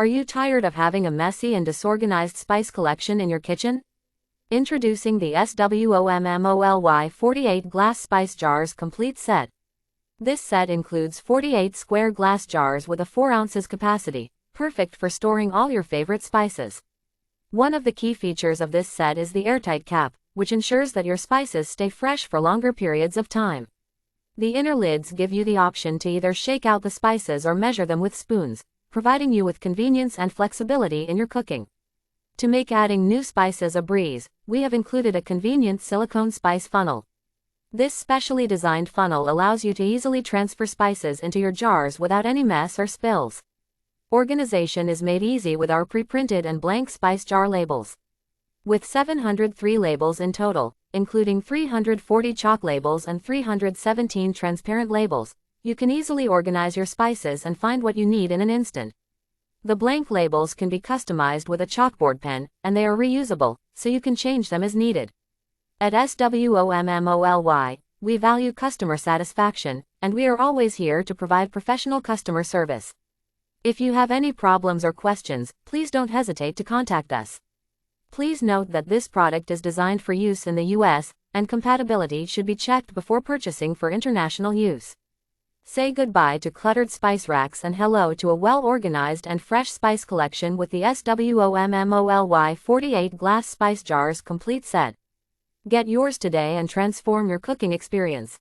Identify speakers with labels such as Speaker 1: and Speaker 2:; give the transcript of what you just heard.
Speaker 1: Are you tired of having a messy and disorganized spice collection in your kitchen? Introducing the SWOMMOLY 48 Glass Spice Jars Complete Set. This set includes 48 square glass jars with a 4 ounces capacity, perfect for storing all your favorite spices. One of the key features of this set is the airtight cap, which ensures that your spices stay fresh for longer periods of time. The inner lids give you the option to either shake out the spices or measure them with spoons, providing you with convenience and flexibility in your cooking. To make adding new spices a breeze, we have included a convenient silicone spice funnel. This specially designed funnel allows you to easily transfer spices into your jars without any mess or spills. Organization is made easy with our pre-printed and blank spice jar labels. With 703 labels in total, including 340 chalk labels and 317 transparent labels, you can easily organize your spices and find what you need in an instant. The blank labels can be customized with a chalkboard pen, and they are reusable, so you can change them as needed. At SWOMMOLY, we value customer satisfaction, and we are always here to provide professional customer service. If you have any problems or questions, please don't hesitate to contact us. Please note that this product is designed for use in the US, and compatibility should be checked before purchasing for international use. Say goodbye to cluttered spice racks and hello to a well-organized and fresh spice collection with the SWOMMOLY 48 Glass Spice Jars Complete Set. Get yours today and transform your cooking experience.